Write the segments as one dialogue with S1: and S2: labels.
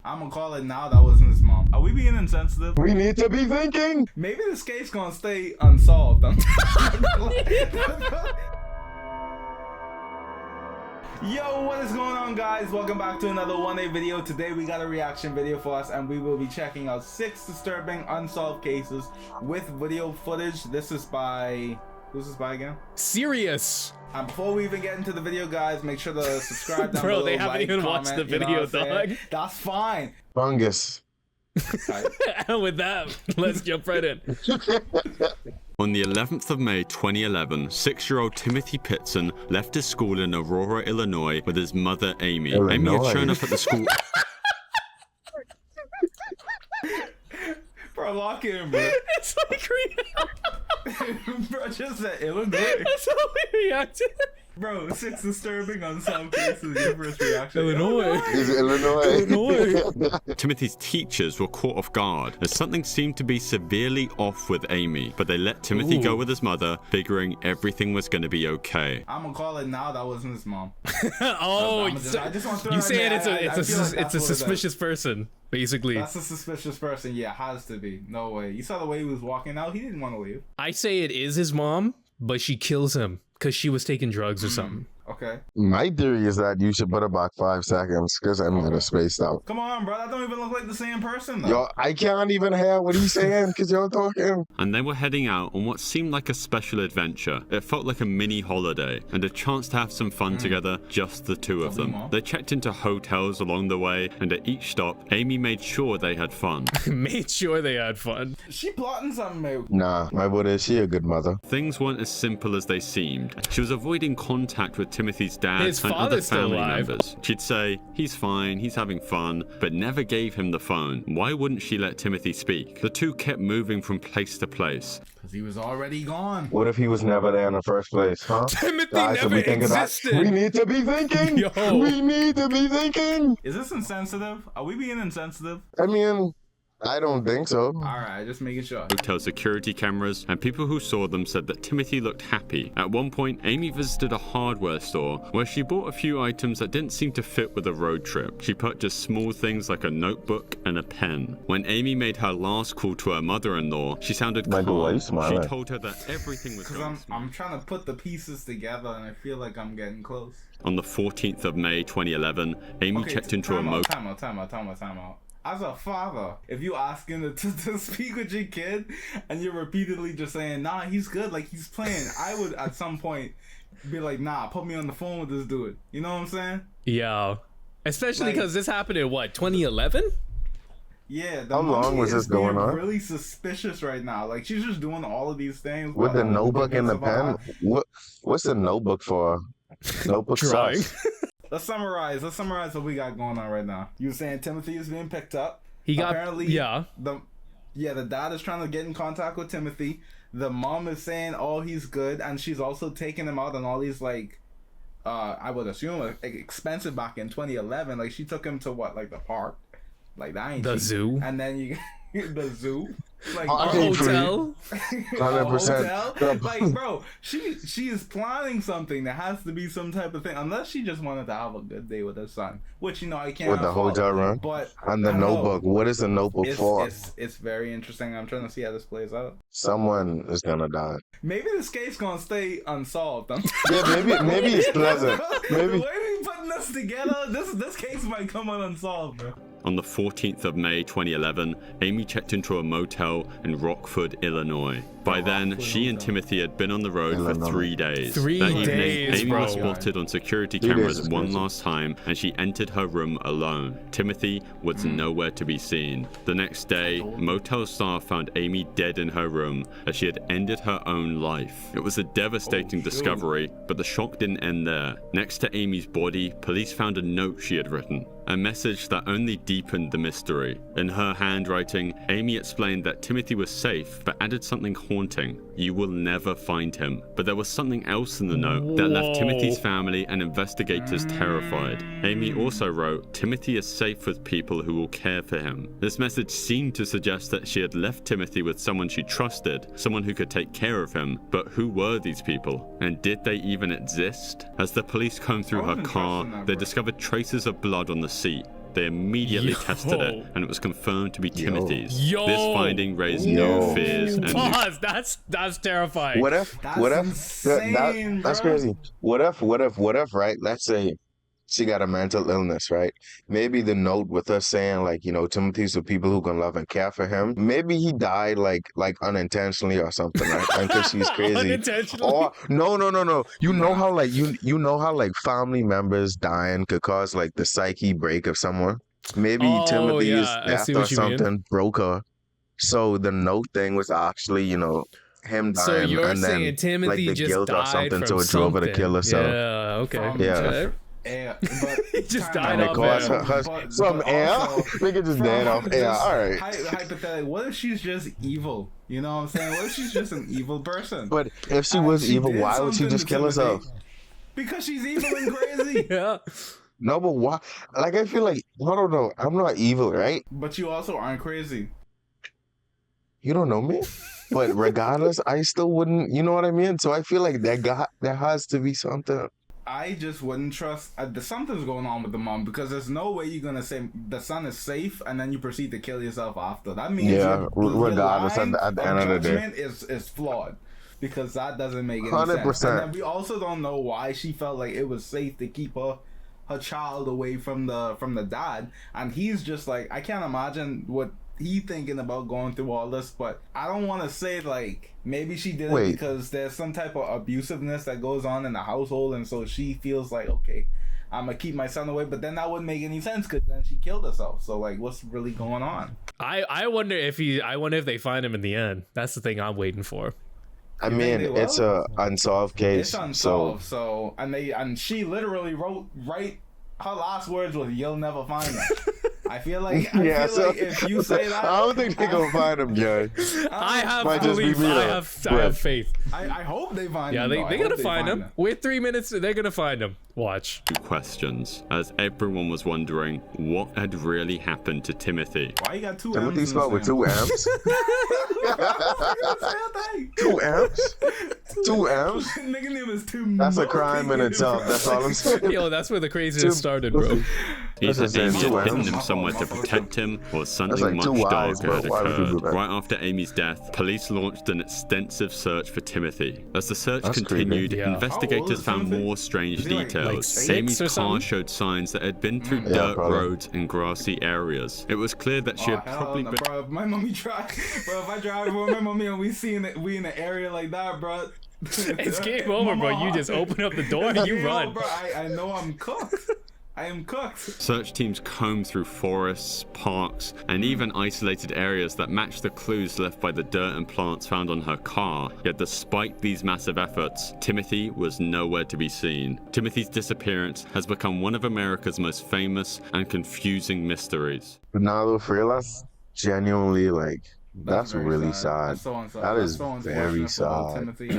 S1: I'm gonna call it now. That wasn't his mom. Are we being insensitive?
S2: We need to be thinking.
S1: Maybe this case gonna stay unsolved. Yo, what is going on, guys? Welcome back to another 1A video. Today we got a reaction video for us, and we will be checking out 6 disturbing unsolved cases with video footage. This is by... who's this by again?
S3: SIRIUS.
S1: And before we even get into the video, guys, make sure to subscribe down
S3: Bro,
S1: below.
S3: they haven't even watched the video, dog.
S1: That's fine.
S2: Fungus.
S3: And with that, let's jump right in.
S4: On the 11th of May 2011, 6-year-old Timothy Pitson left his school in Aurora, Illinois with his mother, Amy. Amy had shown up at the school...
S1: Bro, lock in, bro.
S3: It's like
S1: Bro, just said Illinois.
S3: That's how we reacted.
S1: Bro, 6 disturbing unsolved cases. Your first reaction.
S3: Illinois.
S2: Is it Illinois?
S4: Timothy's teachers were caught off guard as something seemed to be severely off with Amy, but they let Timothy go with his mother, figuring everything was going to be okay.
S1: I'm gonna call it now. That wasn't his mom.
S3: Oh,
S1: I just want to
S3: you saying
S1: it's
S3: a suspicious person, basically.
S1: That's a suspicious person. Yeah, has to be. No way. You saw the way he was walking out. He didn't want to leave.
S3: I say it is his mom, but she kills him because she was taking drugs or something.
S1: Okay.
S2: My theory is that you should put it back 5 seconds because I'm gonna space out.
S1: Come on, bro. That don't even look like the same person, though.
S2: Yo, I can't even hear what he's saying because you're talking.
S4: And they were heading out on what seemed like a special adventure. It felt like a mini holiday and a chance to have some fun together, just the two of them. They checked into hotels along the way, and at each stop, Amy made sure they had fun.
S3: Made sure they had fun.
S1: She plotting something, maybe.
S2: Nah, my word is she a good mother.
S4: Things weren't as simple as they seemed. She was avoiding contact with Timothy's dad
S3: His
S4: and other
S3: father's still
S4: family
S3: alive.
S4: members. She'd say, he's fine, he's having fun, but never gave him the phone. Why wouldn't she let Timothy speak? The two kept moving from place to place.
S1: Because he was already gone.
S2: What if he was never there in the first place, huh?
S3: Timothy
S2: Guys, should
S3: never
S2: we think of that?
S3: existed.
S2: We need to be thinking.
S3: Yo.
S2: We need to be thinking.
S1: Is this insensitive? Are we being insensitive?
S2: I mean, I don't think so.
S1: Alright, just making sure.
S4: Hotel security cameras, and people who saw them said that Timothy looked happy. At one point, Amy visited a hardware store where she bought a few items that didn't seem to fit with a road trip. She purchased small things like a notebook and a pen. When Amy made her last call to her mother-in-law, she sounded
S2: Michael, why
S4: calm.
S2: you
S4: She
S2: smiling?
S4: told her that everything was going
S1: Because I'm trying to put the pieces together, and I feel like I'm getting close.
S4: On the 14th of May 2011, Amy checked into a motel.
S1: Time out. As a father, if you ask him to speak with your kid and you're repeatedly just saying, nah, he's good, like he's playing, I would at some point be like, nah, put me on the phone with this dude. You know what I'm saying?
S3: Yeah. Especially
S1: Like-
S3: because this happened in what, 2011?
S1: Yeah.
S2: How long was this going on?
S1: Really suspicious right now. Like she's just doing all of these things
S2: With the notebook and the pen?
S1: about-
S2: What's the notebook for? Notebook
S3: Drawing.
S2: sucks.
S1: Let's summarize what we got going on right now. You were saying Timothy is being picked up.
S3: He got,
S1: apparently
S3: yeah.
S1: the dad is trying to get in contact with Timothy. The mom is saying, oh, he's good, and she's also taking him out on all these like I would assume like, expensive back in 2011. Like she took him to what, like the park, like that ain't
S3: The
S1: cheap.
S3: zoo.
S1: And then you the zoo, like
S2: Oh,
S3: A
S2: okay.
S3: hotel.
S2: 100%.
S1: Like, bro, she is planning something. There has to be some type of thing, unless she just wanted to have a good day with her son, which I can't.
S2: With the
S1: fault.
S2: hotel room?
S1: But
S2: And the
S1: I don't know.
S2: notebook. What is the notebook for?
S1: It's very interesting. I'm trying to see how this plays out.
S2: Someone is gonna die.
S1: Maybe this case gonna stay unsolved.
S2: Yeah, maybe it's pleasant.
S1: The
S2: Maybe.
S1: way we putting this together, this case might come out unsolved, bro.
S4: On the 14th of May 2011, Amy checked into a motel in Rockford, Illinois. By then, she and Timothy had been on the road for 3 days.
S3: 3
S4: That evening,
S3: days,
S4: Amy
S3: bro.
S4: was spotted on security
S2: 3 days
S4: cameras
S2: is
S4: one
S2: crazy.
S4: last time, and she entered her room alone. Timothy was nowhere to be seen. The next day, motel staff found Amy dead in her room as she had ended her own life. It was a devastating discovery, but the shock didn't end there. Next to Amy's body, police found a note she had written. A message that only deepened the mystery. In her handwriting, Amy explained that Timothy was safe, but added something haunting. You will never find him. But there was something else in the note that left Timothy's family and investigators terrified. Amy also wrote, Timothy is safe with people who will care for him. This message seemed to suggest that she had left Timothy with someone she trusted, someone who could take care of him. But who were these people? And did they even exist? As the police combed through her car, they discovered traces of blood on the seat. they immediately tested it, and it was confirmed to be Timothy's. This finding raised new fears and
S3: Pause. That's terrifying.
S2: That's crazy. What if, right? Let's say she got a mental illness, right? Maybe the note with us saying, like, you know, Timothy's for people who can love and care for him. Maybe he died like unintentionally or something, right? Because she's crazy.
S3: Unintentionally?
S2: Or no. You know how like you know how like family members dying could cause like the psyche break of someone. Maybe Timothy's death or something broke her. So the note thing was actually, you know, him dying,
S3: So you're
S2: and
S3: saying
S2: then
S3: Timothy
S2: like the
S3: just
S2: guilt
S3: died
S2: or something,
S3: from
S2: so it drove her to kill herself.
S3: Yeah. Okay.
S2: Yeah.
S1: Air, but
S3: He just
S1: time
S3: died
S1: out.
S3: off air.
S2: Some air? Nigga just dead off air. All right.
S1: Hypothetically, what if she's just evil? You know what I'm saying? What if she's just an evil person?
S2: But if she was evil,
S1: did
S2: why would she
S1: something
S2: just
S1: to
S2: kill herself?
S1: Timothy? Because she's evil and crazy.
S3: Yeah.
S2: No, but why? Like, I feel like, I don't know. I'm not evil, right?
S1: But you also aren't crazy.
S2: You don't know me. But regardless, I still wouldn't, you know what I mean? So I feel like there has to be something.
S1: I just wouldn't trust. Something's going on with the mom, because there's no way you're gonna say the son is safe and then you proceed to kill yourself after. That means
S2: regardless,
S1: your line
S2: at the end of the day,
S1: judgment is flawed, because that doesn't make any
S2: 100%.
S1: sense. And then we also don't know why she felt like it was safe to keep her child away from the dad, and he's just like, I can't imagine what he thinking about going through all this. But I don't want to say like maybe she did it because there's some type of abusiveness that goes on in the household, and so she feels like, okay, I'm gonna keep my son away. But then that wouldn't make any sense, because then she killed herself. So like, what's really going on?
S3: I wonder if they find him in the end. That's the thing I'm waiting for.
S2: I mean, it's a unsolved case.
S1: It's unsolved. So and she literally wrote her last words was, "You'll never find them." I feel like like if you say that,
S2: I don't think they're gonna find him, Jay.
S3: I have
S2: Might just be
S3: belief.
S2: me,
S3: I
S2: though.
S3: have faith.
S1: I hope they find
S3: Yeah,
S1: him.
S3: they're gonna find him. Wait 3 minutes, they're gonna find him. Watch.
S4: questions, as everyone was wondering what had really happened to Timothy.
S1: Why you got two
S2: Timothy
S1: M's?
S2: spelled with 2 M's? 2 M's? 2 M's?
S1: Nigga name is two.
S2: That's a crime in itself. That's all I'm saying.
S3: Yo, that's where the craziness started, bro.
S4: Either
S2: That's
S4: Amy
S2: insane.
S4: had hidden
S2: 2
S4: him
S2: M's.
S4: somewhere to protect him, or something
S2: like
S4: much
S2: 2 Y's,
S4: darker had
S2: bro. Why would you do
S4: occurred.
S2: that?
S4: Right after Amy's death, police launched an extensive search for Timothy. As the search
S2: That's
S4: continued,
S2: creepy.
S3: Yeah.
S4: investigators
S1: How old is
S4: found
S1: Timothy?
S4: more strange
S1: Is he like
S4: details.
S3: 6
S4: Amy's
S3: or
S4: car
S3: something?
S4: showed signs that had been through
S2: Yeah,
S4: dirt
S2: probably.
S4: roads and grassy areas. It was clear that she had probably been...
S1: bro. If my mommy drive, bro. If I drive with my mommy and we in an area like that, bro.
S3: It's game over, bro. You just open up the door and you run.
S1: Bro, I know I'm cooked. I am cooked.
S4: Search teams combed through forests, parks, and even isolated areas that matched the clues left by the dirt and plants found on her car. Yet despite these massive efforts, Timothy was nowhere to be seen. Timothy's disappearance has become one of America's most famous and confusing mysteries.
S2: Bernardo Freitas, genuinely, like, that's
S1: very
S2: really sad.
S1: That's so unfortunate.
S2: That is
S1: That's so
S2: very
S1: unfortunate for both
S2: sad.
S1: Timothy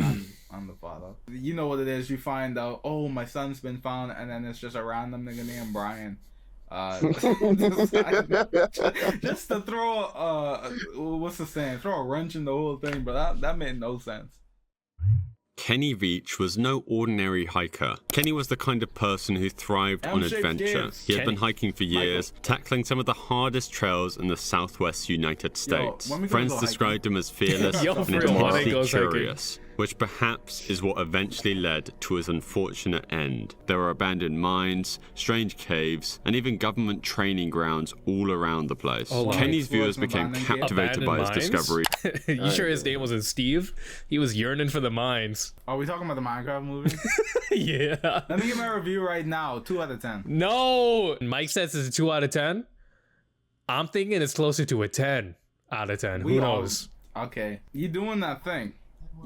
S1: and the father. You know what it is. You find out, oh, my son's been found, and then it's just a random nigga named Brian. Just to throw what's the saying? Throw a wrench in the whole thing, but that made no sense.
S4: Kenny Veach was no ordinary hiker. Kenny was the kind of person who thrived on
S1: M-shaped
S4: adventure.
S1: gives.
S4: He had been
S3: Kenny.
S4: hiking for years, tackling some of the hardest trails in the southwest United States.
S1: when we go
S4: Friends
S1: hiking-
S4: described him as fearless
S3: Yo,
S4: and
S3: for real, when he
S4: intensely
S3: goes hiking.
S4: curious, which perhaps is what eventually led to his unfortunate end. There were abandoned mines, strange caves, and even government training grounds all around the place.
S3: Oh, wow.
S4: Kenny's viewers
S1: Abandoned
S4: became
S1: caves?
S4: captivated by his
S3: Abandoned
S4: discovery.
S3: You sure his name wasn't Steve? He was yearning for the mines.
S1: Are we talking about the Minecraft movie?
S3: Yeah.
S1: Let me give my review right now. 2 out of 10.
S3: No. Mike says it's a 2 out of 10. I'm thinking it's closer to a 10 out of 10. Who knows?
S1: Okay, you doing that thing.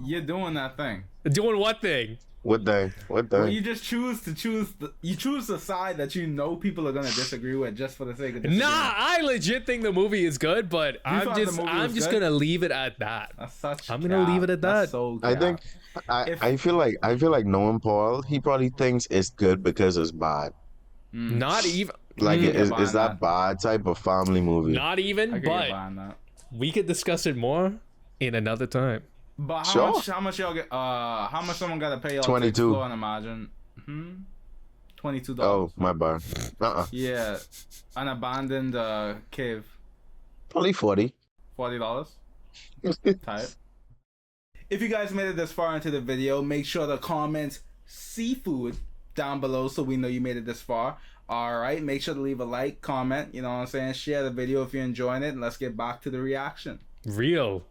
S1: You're doing that thing.
S3: Doing what thing?
S2: What day? What
S1: Well,
S2: day?
S1: you just choose the side that you know people are gonna disagree with just for the sake of disagreeing.
S3: Nah, I legit think the movie is good, but I'm
S1: thought the
S3: just
S1: movie
S3: I'm
S1: was
S3: just
S1: good?
S3: gonna leave it at that.
S1: That's such.
S3: I'm gonna leave it at
S1: That's
S3: that.
S1: so
S2: I
S1: cap.
S2: think I feel like knowing Paul, he probably thinks it's good because it's bad.
S3: Not even
S2: Like
S1: get
S2: is
S1: behind
S2: that
S1: that.
S2: bad type of family movie?
S3: not
S1: I
S3: even,
S1: could get
S3: but
S1: behind that.
S3: we could discuss it more in another time.
S1: But
S2: Sure.
S1: how much y'all get? How much someone gotta pay y'all?
S2: 22.
S1: To explore and imagine. $22.
S2: Oh, my bad.
S1: Yeah, an abandoned cave.
S2: Probably 40.
S1: $40. Tight. If you guys made it this far into the video, make sure to comment seafood down below so we know you made it this far. Alright, make sure to leave a like, comment, you know what I'm saying? Share the video if you're enjoying it, and let's get back to the reaction.
S3: Real.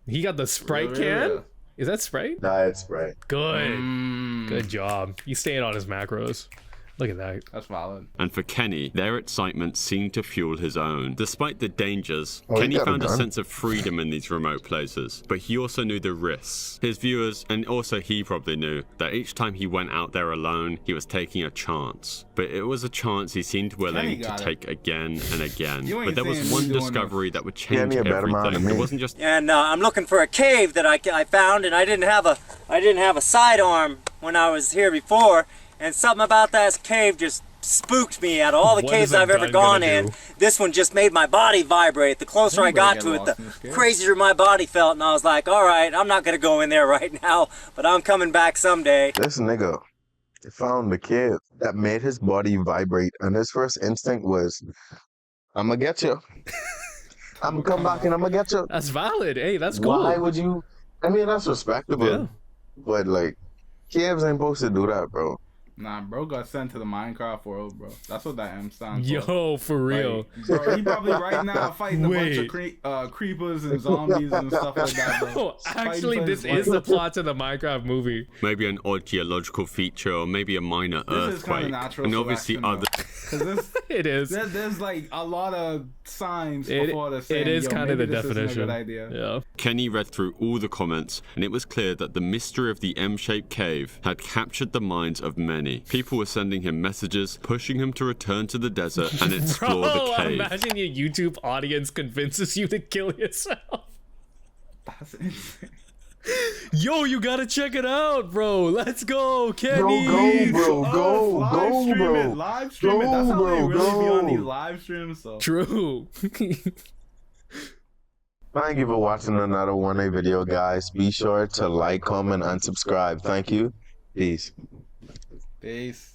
S3: He got the Sprite can? Real. Is that Sprite?
S2: Nah, it's Sprite.
S3: Good. Good job. He's staying on his macros. Look at that.
S1: That's valid.
S4: And for Kenny, their excitement seemed to fuel his own. Despite the dangers, Kenny found a sense of freedom in these remote places, but he also knew the risks. His viewers, and also he probably knew, that each time he went out there alone, he was taking a chance. But it was a chance he seemed willing to take again and again. But there was one discovery that would change everything. It wasn't just...
S5: And I'm looking for a cave that I found, and I didn't have a sidearm when I was here before. And something about that cave just spooked me out of all the caves I've ever gone in. This one just made my body vibrate. The closer I got to it, the crazier my body felt. And I was like, all right, I'm not going to go in there right now, but I'm coming back someday.
S2: This nigga found the cave that made his body vibrate. And his first instinct was, I'm going to get you. I'm going to come back and I'm going to get you.
S3: That's valid. Hey, that's cool.
S2: Why would you? I mean, that's respectable. Yeah. But, like, caves ain't supposed to do that, bro.
S1: Nah, bro got sent to the Minecraft world, bro. That's what that M stands
S3: for. Yo, for real.
S1: Like, bro, he probably right now fighting a bunch of creepers and zombies and stuff like that, bro.
S3: Actually, this is the plot to the Minecraft movie.
S4: Maybe an odd geological feature, or maybe a minor earthquake. And obviously other...
S3: It is.
S1: There's like a lot of signs before the saying,
S3: it is kind of the definition.
S1: Good idea.
S3: Yeah.
S4: Kenny read through all the comments, and it was clear that the mystery of the M-shaped cave had captured the minds of many. People were sending him messages, pushing him to return to the desert and explore the cave.
S3: Imagine your YouTube audience convinces you to kill yourself.
S1: That's insane.
S3: Yo, you gotta check it out, bro. Let's go, Kenny.
S2: Yo, go, bro. Go, bro.
S1: Live stream it. That's how they really be on these live streams. So.
S3: True.
S2: Thank you for watching another 1A video, guys. Be sure to like, comment, and subscribe. Thank you. Peace.
S1: Peace.